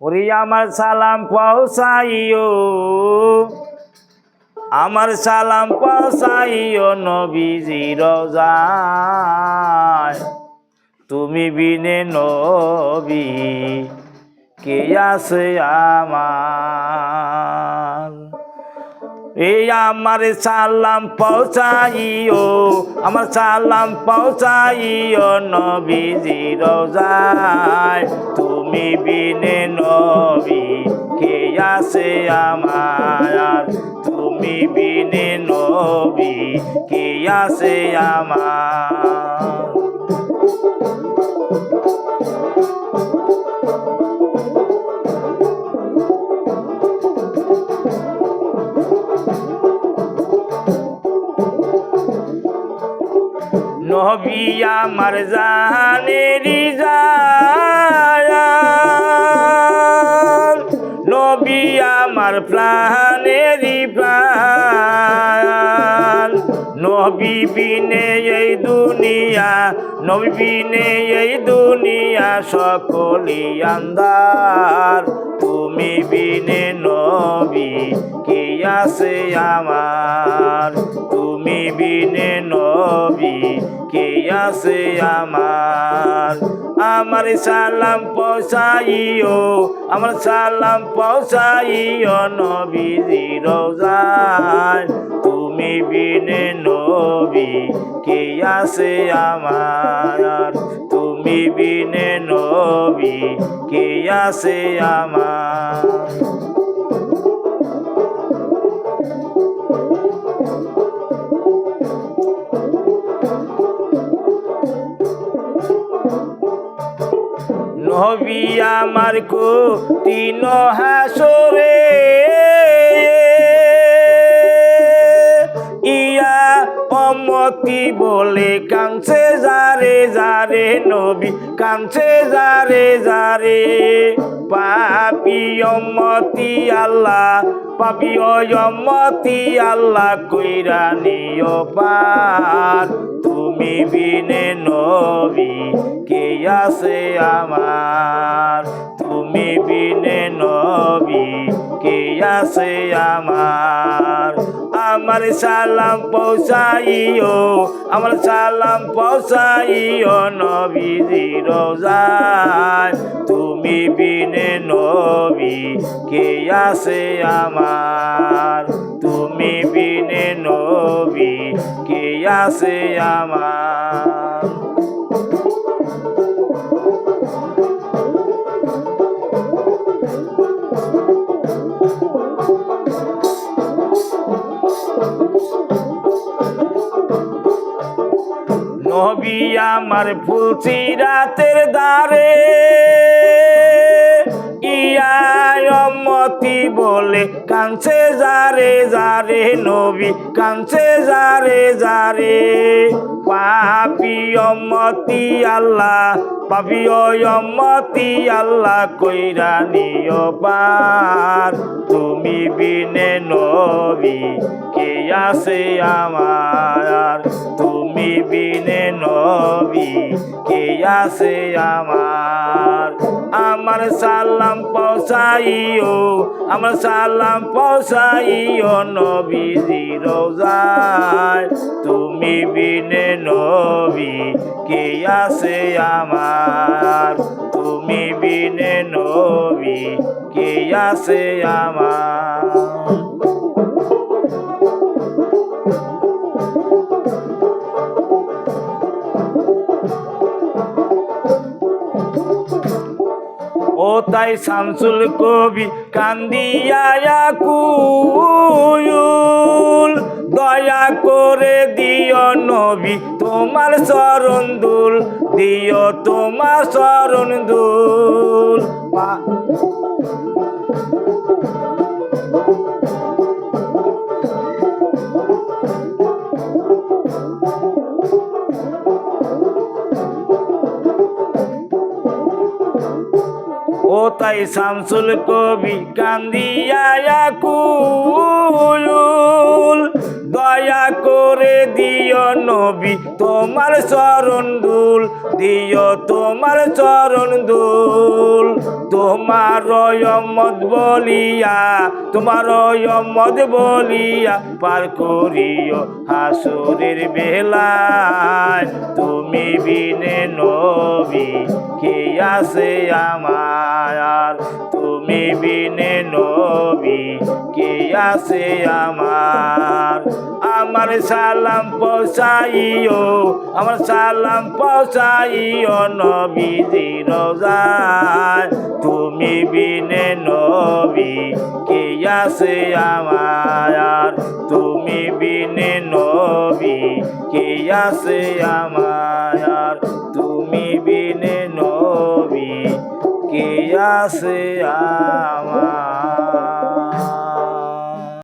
ওরে আমার সালাম পৌঁছাইও, আমার সালাম পৌঁছাইও নবীজি রওজায়। তুমি বিনে নবী কে আছে আমার। এই আমার সালাম পৌঁছাইও, আমার সালাম পৌঁছাইও নবীজি রওজায়। তুমি বিনে নবী কে আছে আমার, তুমি বিনে নবী কে আছে আমার। নবী আমার জানেরি জান, নবী আমার প্রাণেরি প্রাণ। নবী বিনে এই দুনিয়া, নবী বিনে এই দুনিয়া সকলই আন্ধার। তুমি বিনে নবী কে আছে আমার, তুমি বিনে নবী কে আছে আমার। আমার সালাম পৌঁছাইও, আমার সালাম পৌঁছাইও নবীজি রওজায়। তুমি বিনে নবী কে আছে আমার, তুমি বিনে নবী কে আছে আমার। নবী আমার কঠিন হাসরে ইয়া অমতি বলে কাঁদছে যারে যারে, নবী কাঁদছে যারে যারে। পাপী উম্মতি আল্লাহ, পাপী উম্মতি আল্লাহ কইরা নিও পার। তুমি বিনে নবী কে আছে আমার, তুমি বিনে নবী কে আছে আমার। আমার সালাম পৌঁছাইও, আমার সালাম পৌঁছাইও নবীজি রওজায়। তুমি বিনে নবী কে আছে আমার, তুমি বিনে নবী কে আছে আমার। নবী আমার ফুলসিরাতের দ্বারে ইয়া উম্মতি বলে কাঁদছে যারে যারে, নবী কাঁদছে যারে যারে। পাপী উম্মতি আল্লাহ, পাপী উম্মতি আল্লাহ কইরা নিও পার। তুমি বিনে নবী কে আছে আমার, তুমি বিনে নবী কে আছে আমার। আমার সালাম পৌঁছাইও, আমার সালাম পৌঁছাইও নবীজি রওজায়। তুমি বিনে নবী কে আছে আমার, তুমি বিনে নবী কে আছে আমার। ও তাই শামসুল কবি কান্দিয়া কুল, দয়া করে দিও নবী তোমার চরণ দুল, দিও তোমার চরণ দুল। ও তাই শামসুল কবি কান্দিয়া কুল, দয়া করে দিও নবী তোমার চরণ দুল দিও তোমার চরণ দুল তোমার রহমত বলিয়া তোমার রহমত বলিয়া পার করিও হাসুরের বেলায় তুমি বিনে নবী কে আছে আমার তুমি বিনে নবী কে আছে আমার সালাম পৌঁছাইও আমার সালাম পৌঁছাইও নবীজি রোজায় তুমি বিনে নবী কে আছে আমার তুমি বিনে নবী কে আছে আমার তুমি বিনে নবী কে আছে আমার